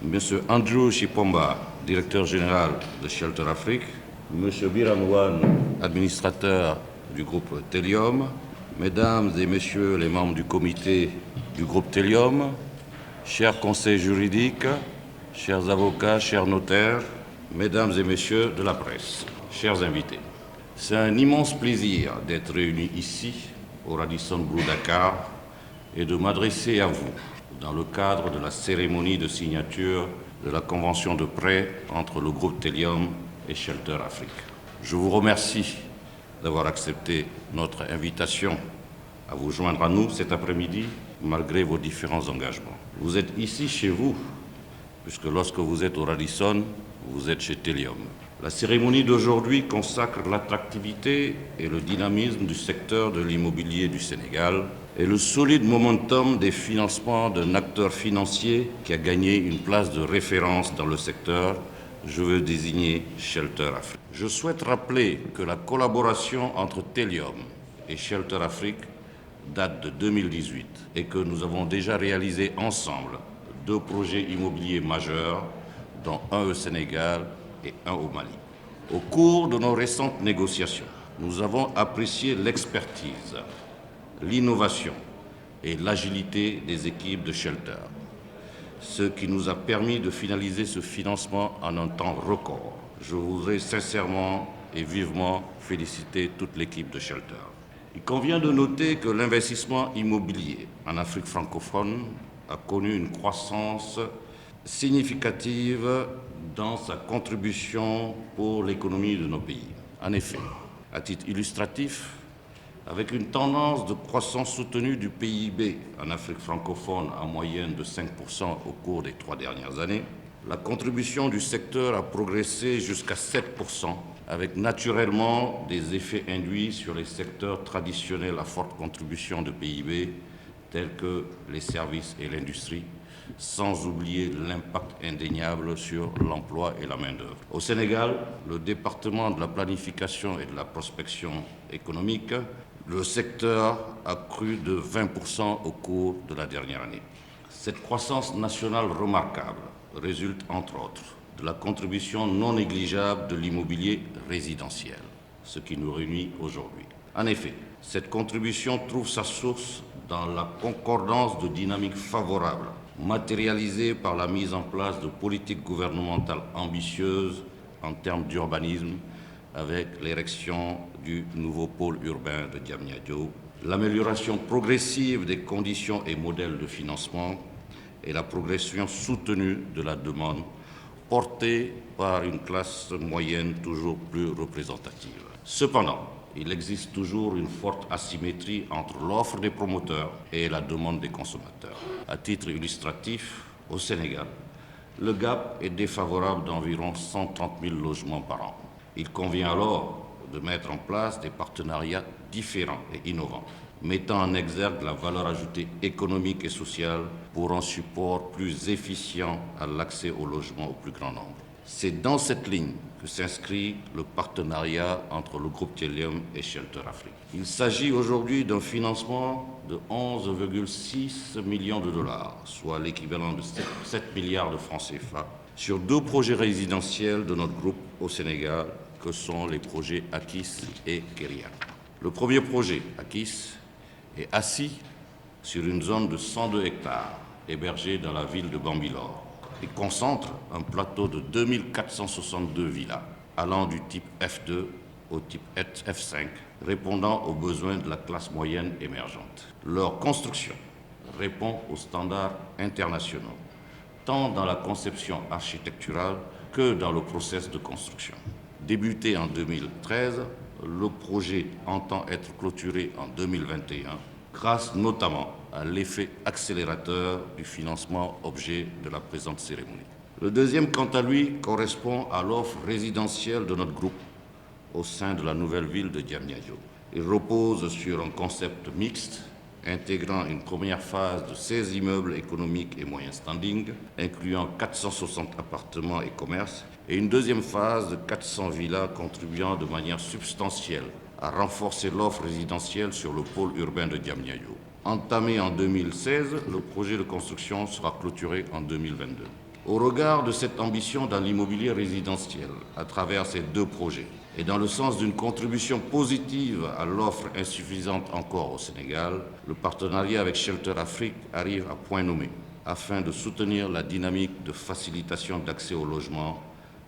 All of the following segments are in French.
Monsieur Andrew Chipomba, directeur général de Shelter Afrique, Monsieur Biram Wan, administrateur du groupe Telium, Mesdames et Messieurs les membres du comité du groupe Telium, chers conseils juridiques, chers avocats, chers notaires, Mesdames et Messieurs de la presse, chers invités. C'est un immense plaisir d'être réunis ici, au Radisson Blu Dakar, et de m'adresser à vous dans le cadre de la cérémonie de signature de la convention de prêt entre le groupe Telium et Shelter Afrique. Je vous remercie d'avoir accepté notre invitation à vous joindre à nous cet après-midi, malgré vos différents engagements. Vous êtes ici chez vous, puisque lorsque vous êtes au Radisson, vous êtes chez Telium. La cérémonie d'aujourd'hui consacre l'attractivité et le dynamisme du secteur de l'immobilier du Sénégal et le solide momentum des financements d'un acteur financier qui a gagné une place de référence dans le secteur. Je veux désigner Shelter Afrique. Je souhaite rappeler que la collaboration entre Telium et Shelter Afrique date de 2018 et que nous avons déjà réalisé ensemble 2 projets immobiliers majeurs, dont un au Sénégal et un au Mali. Au cours de nos récentes négociations, nous avons apprécié l'expertise, l'innovation et l'agilité des équipes de Shelter, ce qui nous a permis de finaliser ce financement en un temps record. Je voudrais sincèrement et vivement féliciter toute l'équipe de Shelter. Il convient de noter que l'investissement immobilier en Afrique francophone a connu une croissance significative dans sa contribution pour l'économie de nos pays. En effet, à titre illustratif, avec une tendance de croissance soutenue du PIB en Afrique francophone en moyenne de 5% au cours des 3 dernières années, la contribution du secteur a progressé jusqu'à 7%, avec naturellement des effets induits sur les secteurs traditionnels à forte contribution de PIB, tels que les services et l'industrie, sans oublier l'impact indéniable sur l'emploi et la main-d'œuvre. Au Sénégal, le département de la planification et de la prospection économique, le secteur a cru de 20% au cours de la dernière année. Cette croissance nationale remarquable résulte, entre autres, de la contribution non négligeable de l'immobilier résidentiel, ce qui nous réunit aujourd'hui. En effet, cette contribution trouve sa source dans la concordance de dynamiques favorables, matérialisée par la mise en place de politiques gouvernementales ambitieuses en termes d'urbanisme, avec l'érection du nouveau pôle urbain de Diamniadio, l'amélioration progressive des conditions et modèles de financement et la progression soutenue de la demande, portée par une classe moyenne toujours plus représentative. Cependant, il existe toujours une forte asymétrie entre l'offre des promoteurs et la demande des consommateurs. À titre illustratif, au Sénégal, le gap est défavorable d'environ 130 000 logements par an. Il convient alors de mettre en place des partenariats différents et innovants, mettant en exergue la valeur ajoutée économique et sociale pour un support plus efficient à l'accès au logement au plus grand nombre. C'est dans cette ligne que s'inscrit le partenariat entre le groupe Telium et Shelter Afrique. Il s'agit aujourd'hui d'un financement de 11,6 millions de dollars, soit l'équivalent de 7 milliards de francs CFA, sur 2 projets résidentiels de notre groupe au Sénégal, que sont les projets Akis et Kéria. Le premier projet, Akis, est assis sur une zone de 102 hectares, hébergée dans la ville de Bambilor, et concentre un plateau de 2462 villas, allant du type F2 au type F5, répondant aux besoins de la classe moyenne émergente. Leur construction répond aux standards internationaux, tant dans la conception architecturale que dans le process de construction. Débuté en 2013, le projet entend être clôturé en 2021, grâce notamment à l'effet accélérateur du financement objet de la présente cérémonie. Le deuxième, quant à lui, correspond à l'offre résidentielle de notre groupe au sein de la nouvelle ville de Diamniadio. Il repose sur un concept mixte, intégrant une première phase de 16 immeubles économiques et moyens standing, incluant 460 appartements et commerces, et une deuxième phase de 400 villas contribuant de manière substantielle à renforcer l'offre résidentielle sur le pôle urbain de Diamniadio. Entamé en 2016, le projet de construction sera clôturé en 2022. Au regard de cette ambition dans l'immobilier résidentiel, à travers ces deux projets, et dans le sens d'une contribution positive à l'offre insuffisante encore au Sénégal, le partenariat avec Shelter Afrique arrive à point nommé, afin de soutenir la dynamique de facilitation d'accès au logement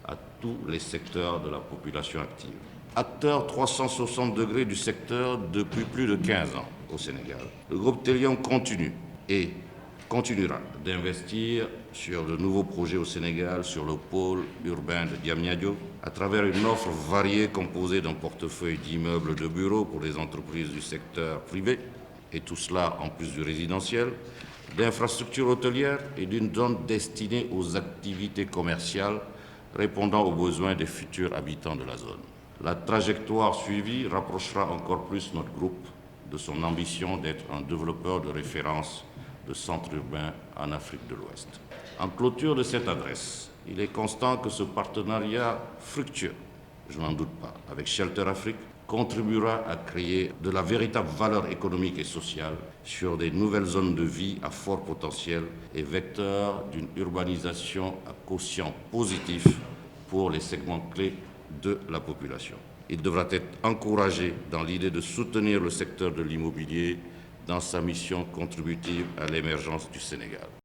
à tous les secteurs de la population active. Acteur 360 degrés du secteur depuis plus de 15 ans au Sénégal, le groupe Telium continue et continuera d'investir sur de nouveaux projets au Sénégal, sur le pôle urbain de Diamniadio, à travers une offre variée composée d'un portefeuille d'immeubles de bureaux pour les entreprises du secteur privé, et tout cela en plus du résidentiel, d'infrastructures hôtelières et d'une zone destinée aux activités commerciales répondant aux besoins des futurs habitants de la zone. La trajectoire suivie rapprochera encore plus notre groupe de son ambition d'être un développeur de référence de centres urbains en Afrique de l'Ouest. En clôture de cette adresse, il est constant que ce partenariat fructueux, je n'en doute pas, avec Shelter Afrique, contribuera à créer de la véritable valeur économique et sociale sur des nouvelles zones de vie à fort potentiel et vecteur d'une urbanisation à quotient positif pour les segments clés de la population. Il devra être encouragé dans l'idée de soutenir le secteur de l'immobilier dans sa mission contributive à l'émergence du Sénégal.